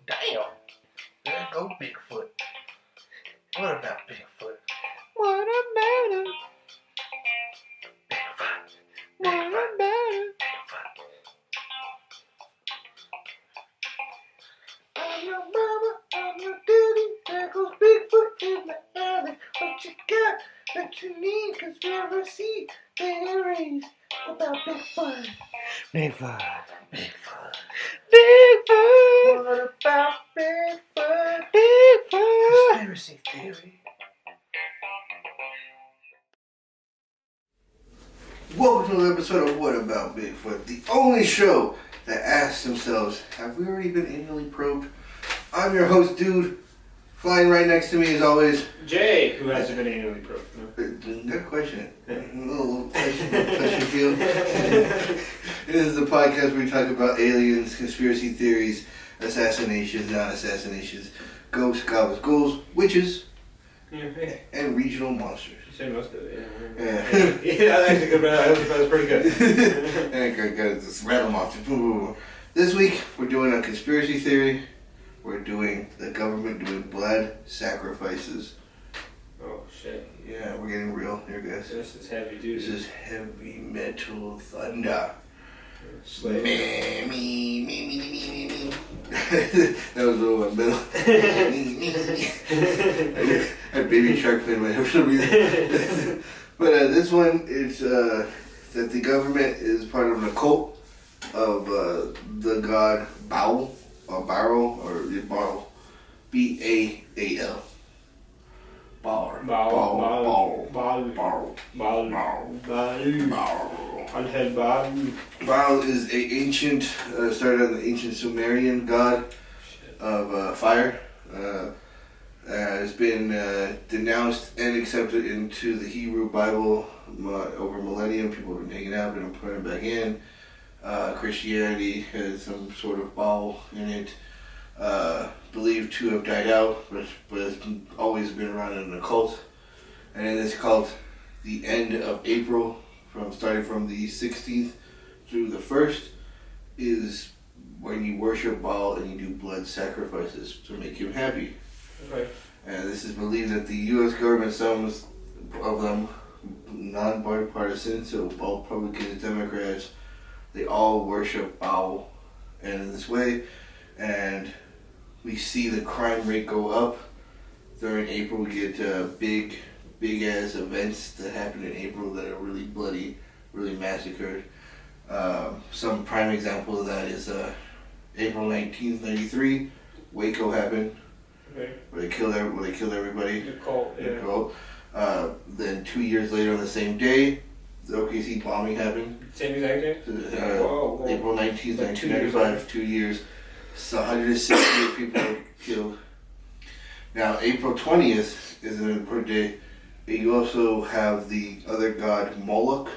Damn. There go Bigfoot. What about Bigfoot? What about him? Bigfoot. What about him? Bigfoot. I'm your mama, I'm your daddy. There goes Bigfoot in the alley. What you got that you need? Conspiracy theories about Bigfoot. Bigfoot. Bigfoot. Bigfoot. What about Bigfoot? Bigfoot. Conspiracy theory. Welcome to another episode of What About Bigfoot, the only show that asks themselves, have we already been anally probed? I'm your host, Dude. Flying right next to me, as always, Jay, who hasn't been anally probed. No? Good question. A little question field. This is the podcast where we talk about aliens, conspiracy theories, assassinations, non-assassinations, ghosts, goblins, ghouls, witches, and regional monsters. You said most of it, yeah. Yeah. That's actually good, but that was pretty good. And gotta just rattle them off. This week, we're doing a conspiracy theory. We're doing the government doing blood sacrifices. Oh, shit. Yeah, we're getting real here, guys. This is heavy duty. This is heavy metal thunder. Slave. Me. That was a little metal. I had Baby Shark playing my head for some reason. But this one is that the government is part of an occult of the god Baal, or Baal, or Baal, B-A-A-L. Baal is a ancient, started as an ancient Sumerian god of fire. Has been denounced and accepted into the Hebrew Bible over millennium. People have been taking it out and putting it back in. Christianity has some sort of Baal in it. Believed to have died out, but has always been around in an occult. And in this cult, the end of April, starting from the 16th through the 1st, is when you worship Baal and you do blood sacrifices to make him happy. Okay. And this is believed that the U.S. government, some of them non-bipartisan, so both Republicans, Democrats, they all worship Baal, and in this way, and we see the crime rate go up. During April, we get big ass events that happen in April that are really bloody, really massacred. Some prime example of that is April 1993, Waco happened. Okay. Where they killed everybody. The cult, yeah. The cult. Then 2 years later, on the same day, the OKC bombing happened. Same exact day? Whoa. April 19th, Like 1995, 2 years. So 168 people were killed. Now, April 20th is an important day. You also have the other god, Moloch,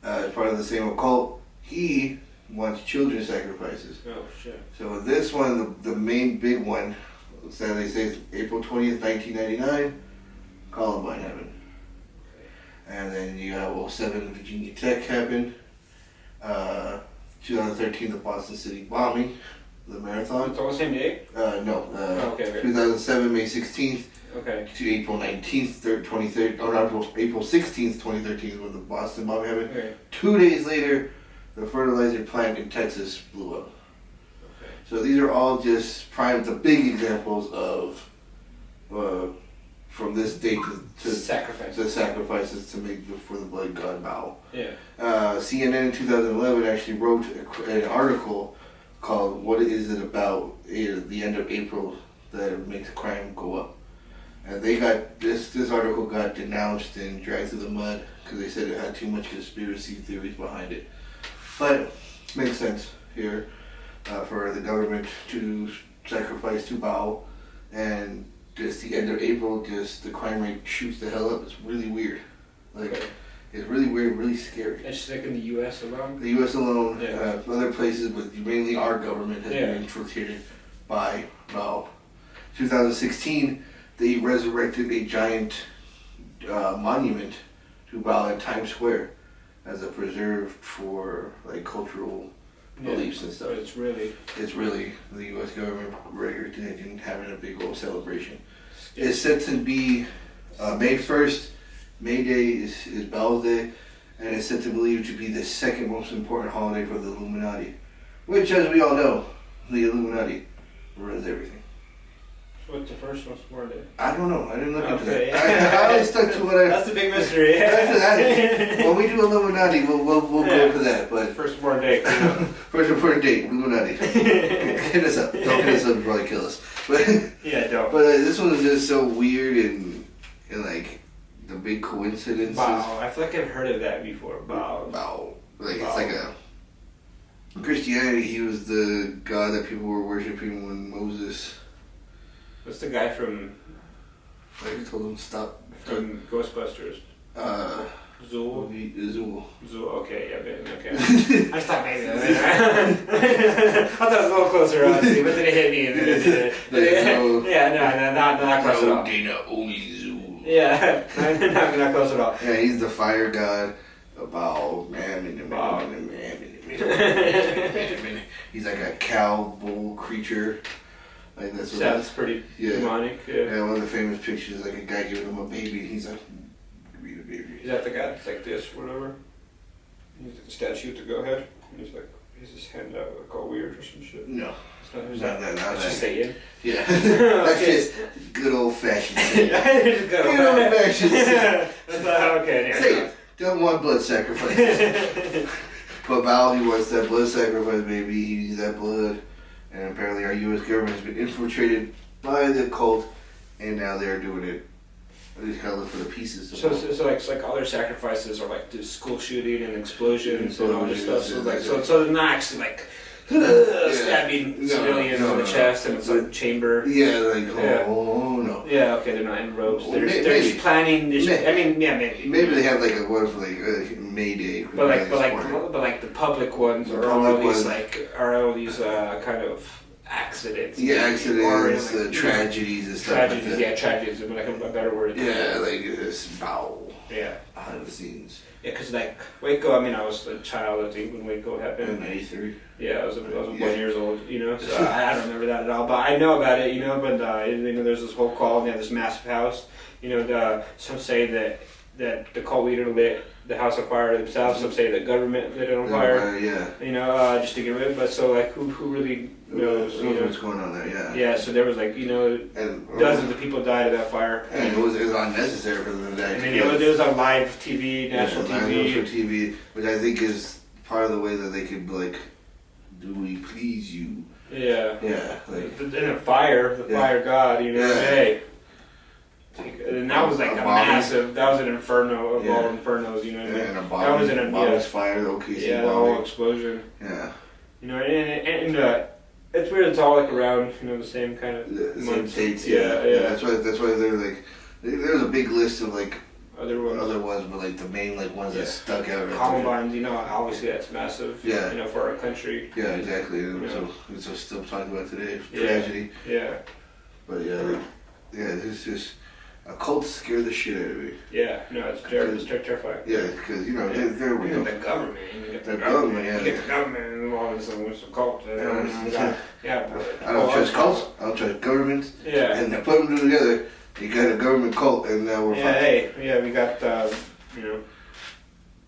as part of the same occult. He wants children sacrifices. Oh, shit. So this one, the main big one, so they say it's April 20th, 1999, Columbine happened. Okay. And then you have 07, Virginia Tech happened. 2013, the Boston City bombing, the marathon. It's all the same day? No. Okay. 2007, May 16th Okay. to April 19th, 2013, or not, April 16th, 2013 is when the Boston bombing happened. Okay. 2 days later, the fertilizer plant in Texas blew up. Okay. So these are all just the big examples of, from this date to Sacrifice. the sacrifices to make for the blood god Baal. Yeah. CNN in 2011 actually wrote an article called "What Is It About the End of April That Makes Crime Go Up?" And they got this article got denounced and dragged through the mud because they said it had too much conspiracy theories behind it. But it makes sense here for the government to sacrifice to Baal, and just the end of April, just the crime rate shoots the hell up. It's really weird. It's really weird, really scary. It's just like in the U.S. alone? The U.S. alone, Yeah. other places, but mainly our government has Yeah. been infiltrated by Baal. 2016, they resurrected a giant monument to Baal in Times Square as a preserve for like cultural beliefs and So stuff. it's really the U.S. government record and having a big old celebration. It's set to be May 1st. May Day is Bell's Day, and it's set to believe to be the second most important holiday for the Illuminati. Which, as we all know, the Illuminati runs everything. What's the first most important? I don't know. I didn't look into Okay, that. yeah. I always stuck to what I... That's the big mystery. When we do Illuminati, we'll go into that. But First important date. first important date, Illuminati. Hit us up. Don't hit us up and probably kill us. But Yeah, don't. but this one is just so weird and like the big coincidences. Wow, I feel like I've heard of that before. Wow. Wow. Like Wow. it's like a Christianity. He was the god that people were worshiping when Moses What's the guy from told him stop. Ghostbusters? Zool? Zool. Zool. Okay, yeah, maybe, okay. I just thought maybe. I thought it was a little closer, honestly, but then it hit me. And then yeah, not close at all. Dana only Zool. Yeah, not close at all. Yeah, he's the fire god. About he's like a cow bull creature. Like that's what Sounds pretty demonic. Yeah, one of the famous pictures is like a guy giving him a baby, and he's like, "Give me the baby." Is that the guy that's like this, whatever? He's the statue with the go ahead. And he's like, he's his hand out like all weird or some shit. No, It's not, who's not that? that. Not That's just that. Satan. Yeah, that's Okay. just good old fashioned. Just Good old fashioned. That's not okay. Yeah, Say it. Don't want blood sacrifices. But Val, he wants that blood sacrifice, baby. He needs that blood. And apparently our U.S. government has been infiltrated by the cult, and now they're doing it. They just gotta look for the pieces. So like all their sacrifices are like the school shooting and explosions and all this stuff. So they're not actually like stabbing civilians in the chest and it's like chamber. Yeah, like Yeah. oh no. Yeah, okay, they're not in robes. They're Maybe. just planning. Maybe. Maybe they have like a one for like May Day. But like the public ones The are public all these ones. kind of accidents. Yeah, accidents, Or, like, tragedies and stuff. tragedies. Like that. Yeah, tragedies. Would be like a better word. Yeah, like this bow Yeah. behind the scenes. Yeah, because like Waco, I mean, I was a child, I think, when Waco In happened. '93. Yeah, I was 1 Yeah. years old, so I don't remember that at all. But I know about it, but there's this whole call, and they have this massive house. Some say that the cult leader lit the house on fire themselves. Some say the government lit it on fire. Yeah. Just to get rid of it. But so like, who really knows? What's going on there? Yeah. Yeah, so there was like And dozens of people died of that fire. And it was unnecessary for them to die. I mean, it was on live TV, national National TV. TV, which I think is part of the way that they could be like, do we please you? Yeah. Yeah. Like, In a fire, the fire god, Yeah. hey. And that was like a bomb. massive, that was an inferno of Yeah. all infernos, you know what I mean? and a That bomb. was in a- bomb's fire. The OKC Yeah, the whole bombing. explosion. Yeah. And it's weird, it's all like around, the same kind of The same months. dates. Yeah. That's why they're like. There's a big list of like Other ones. but like the main like ones Yeah. that stuck out. Right Columbine, obviously that's massive, Yeah. for our country. there. Yeah, exactly. And Yeah. so it's still talking about today. Yeah. Tragedy. Yeah. But it's just a cult scared the shit out of me. Yeah, no, it's terrifying. Yeah, because Yeah. they're You get the government, you get the The government, government, yeah. you get the government involved with some cult. Yeah, I don't trust cults. I don't trust governments. Yeah. And they put them together. You got a government cult, and now we're Yeah, fucked. hey, we got,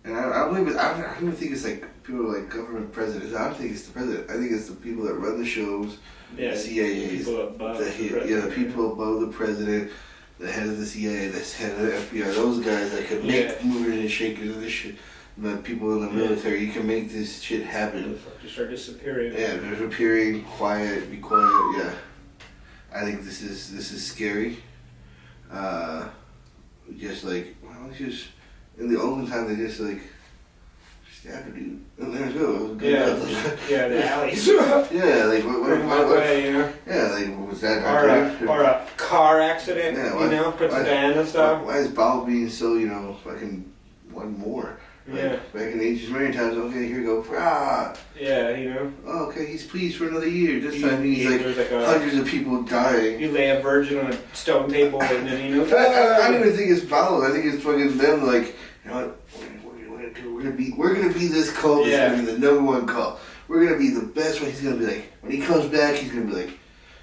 And I believe it. I don't even think it's like people like government presidents. I don't think it's the president. I think it's the people that run the shows, yeah, the CIAs, people above the people above the president, the head of the CIA, the head of the FBI. Those guys that can make movers and shakers of this shit. The people in the military, you can make this shit happen. Just start disappearing. Yeah, disappearing, quiet, be quiet. Yeah, I think this is scary. Just like in the olden time they just like stab a dude and there you go. Yeah, the alleys. Yeah, like what way, yeah, like was that or a car accident, Yeah, puts a band and stuff. Why is Bow being so fucking one more? Like, Yeah. Back in the ancient Sumerian times, okay, here you go. Rah! Yeah, Oh, okay, he's pleased for another year. This time there's like hundreds of people dying. you lay a virgin on a stone table and then I don't even think it's Bow. I think it's fucking them. Like, you know what? We're gonna be this cult. Yeah. It's gonna be the #1 cult. we're gonna be the best one. He's gonna be like, when he comes back, he's gonna be like,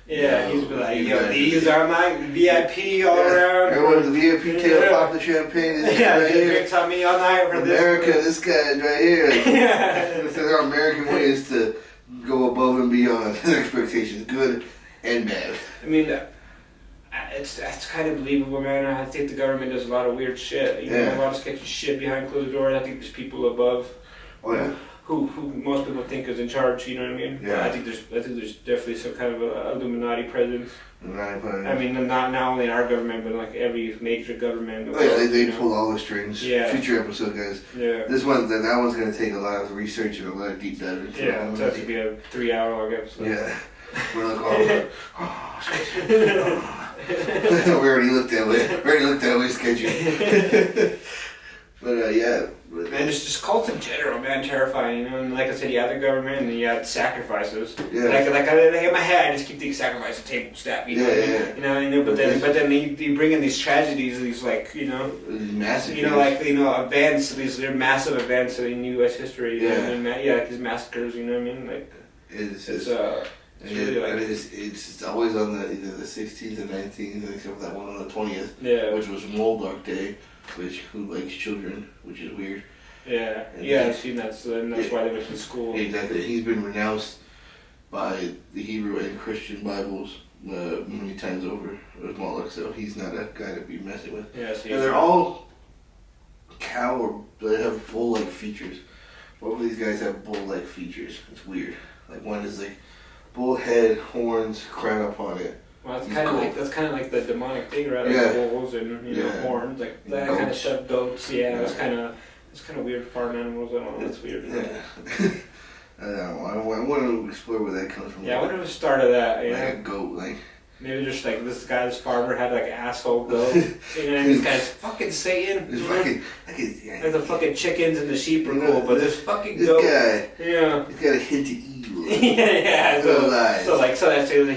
yeah, he's be like, yo, these are my VIP all around. Everyone, the VIP tail pop the champagne. This Yeah, right here. drinks on me all night for America, this. this guy's right here. Like, Yeah. so our American way is to go above and beyond expectations, good and bad. I mean, that's kind of believable, man. I think the government does a lot of weird shit. You know, a lot of sketchy shit behind closed doors. I think there's people above. Oh yeah. Who most people think is in charge, you know what I mean? Yeah. I think there's definitely some kind of a Illuminati presence. I mean, not only in our government, but like every major government. Oh yeah, they pull all the strings. Yeah. Future episode, guys. Yeah. That one's gonna take a lot of research and a lot of deep dive into. Yeah, so it could be a 3-hour long episode. Yeah. We're like, we already looked that way. Sketchy. But yeah. Man, it's just cults in general, man, terrifying. You know, and like I said, you had the government and you had sacrifices. Yeah. Like in my head, I just keep thinking sacrifice and table step. You know, Yeah. You know. But then you bring in these tragedies, these like massive. events. They're massive events in U.S. history. Yeah. Like these massacres. You know what I mean? Like it's really like it's always on either the 16th or 19th, except for that one on the 20th. Yeah. Which was Moldark Day. Who likes children, which is weird. Yeah, And I've seen that, so that's why they went to school. Exactly. He's been renounced by the Hebrew and Christian Bibles many times over with Moloch, so he's not a guy to be messing with. Yeah, And they're all they have bull-like features. Both of these guys have bull-like features. It's weird. Like one is like bull head, horns, crown upon it. Well, that's kind of like the demonic thing, right? Like Yeah. wolves and horns, like that kind of stuff. Goats, It's kind of weird farm animals. I don't know. That's weird. Yeah. I don't know. I want to explore where that comes from. Yeah, I wonder who started that. Like a goat, like. Maybe just like this farmer had like an asshole goat. These guys fucking Satan. Like the fucking chickens and the sheep are cool, but this fucking goat. This guy. Yeah. He's got a hint of evil. Yeah. So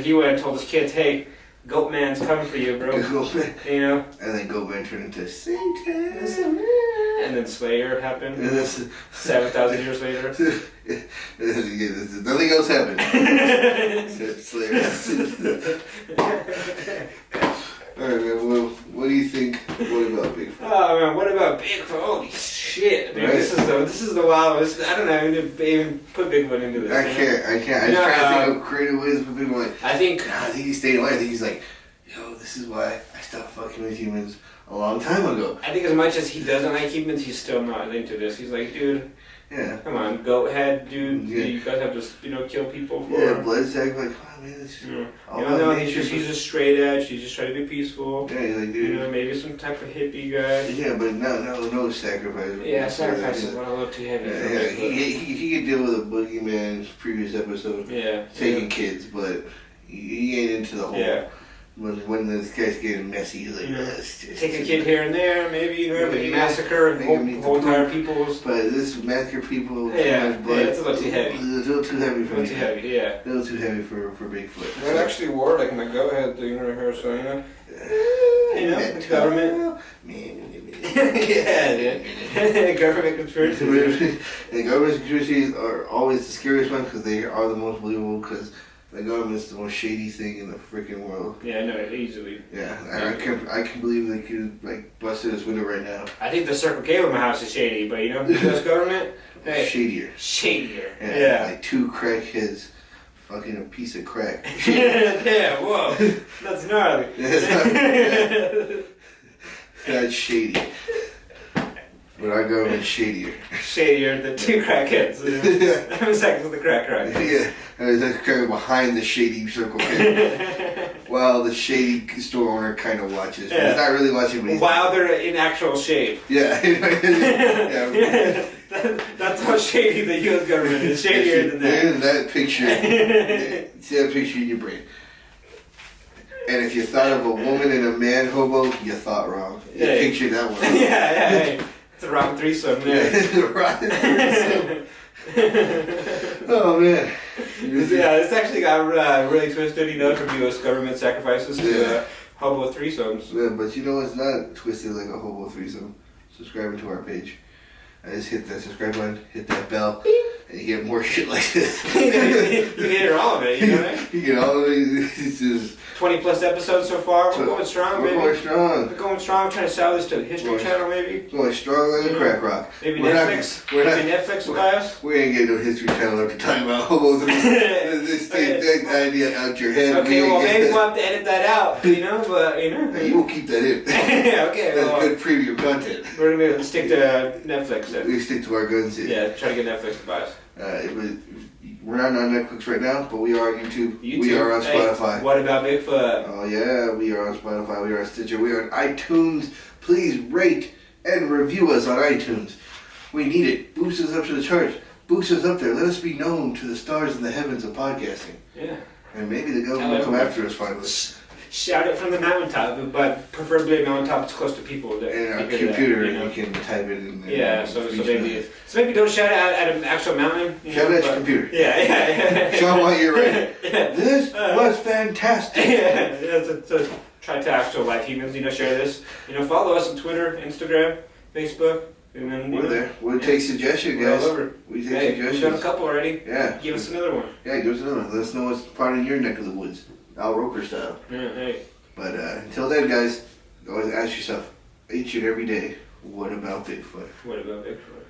he went and told his kids, hey, Goat Man's coming for you, bro. You know? And then Goat Man turned into Satan. And then Slayer happened. And that's 7,000 years later. Nothing else happened. Except Slayer. Alright, man, well, what do you think? What about Bigfoot? Oh, man, what about Bigfoot? Holy shit, dude. Right? This is the wildest. I don't know even put Bigfoot into this. I can't. I just try to think of creative ways for people like, I think he's staying away. I think he's like, yo, this is why I stopped fucking with humans a long time ago. I think as much as he doesn't like humans, he's still not into this. He's like, dude, come on, goat head, dude. Yeah. You guys have to, kill people for. Yeah, blood sack, like, come on, man. He's just straight edge. He's just trying to be peaceful. Yeah, he's like, dude. Maybe some type of hippie guy. Yeah, but no sacrifice. Yeah, sacrifice is a little too heavy. Yeah, he could deal with a boogeyman's previous episode. Yeah. Taking kids, but he ain't into the whole. Yeah. When this guy's getting messy, he's like, take a kid here and there, maybe, massacre and whole entire peoples. But this massacre people, it's a little too heavy. It's a little too heavy for me. A little too heavy for Bigfoot. Well, it actually wore like my go ahead thing right here, so the government. Yeah, dude. Government conspiracies. And government conspiracies are always the scariest one because they are the most believable because the government's the most shady thing in the freaking world. Yeah, I know it easily. Yeah, I can believe they could like bust in this window right now. I think the Circle K in my house is shady, but the U.S. government, shadier. Yeah, like 2 crackheads, fucking a piece of crack. Yeah, whoa, that's gnarly. That's shady. But our government's shadier. Shadier than 2 crackheads. I'm sex with the crack. Yeah, there's a crack behind the shady Circle K. While the shady store owner kind of watches. Yeah. He's not really watching, but while they're in actual shape. Yeah. That's how shady the U.S. government is. Shadier than that. In that picture, see that picture in your brain. And if you thought of a woman and a man hobo, you thought wrong. You pictured that one. Yeah. It's a rotten threesome there. Rotten threesome. Oh man. It's actually got really twisted, from U.S. government sacrifices to hobo threesomes. Yeah, but it's not twisted like a hobo threesome. Subscribing to our page. I just hit that subscribe button, hit that bell. Beep. and you get more shit like this. You can hear all of it, you know what I mean? You know, it's just 20 plus episodes so far. We're going strong, baby. We're going strong. We're going strong. We're trying to sell this to the History Channel, maybe. Going stronger than crack rock. Maybe We're Netflix. Maybe Netflix will buy us. We ain't getting no History Channel after talking about hobos. This take that idea out your head. Okay, well, maybe we'll have to edit that out, you know, but, you know. Hey, you will keep that in. Okay, That's well, good preview content. we're going to stick to Netflix then. We stick to our guns here. Yeah, try to get Netflix to buy us. We're not on Netflix right now, but we are on YouTube. We are on Hey, Spotify. what about Bigfoot? Oh yeah, we are on Spotify. We are on Stitcher. We are on iTunes. Please rate and review us on iTunes. We need it. Boost us up to the charts. Boost us up there. Let us be known to the stars in the heavens of podcasting. Yeah. And maybe the government will come after us finally. Shout it from the mountaintop, but preferably a mountaintop that's close to people. That And our that, computer, you know? you can type it in there. Yeah, so maybe don't shout it at an actual mountain. Shout it at your computer. Yeah. Show them what you're ready. Yeah. This was fantastic. Yeah, so try to actual live humans, share this. Follow us on Twitter, Instagram, Facebook. And then, We're there. We'll take suggestions, we're guys. all over. We take Hey, suggestions. we've done a couple already. Yeah. Give us another one. Yeah, give us another one. Let us know what's part of your neck of the woods. Al Roker style. Yeah, hey. But until then, guys, always ask yourself, each and every day, what about Bigfoot? What about Bigfoot?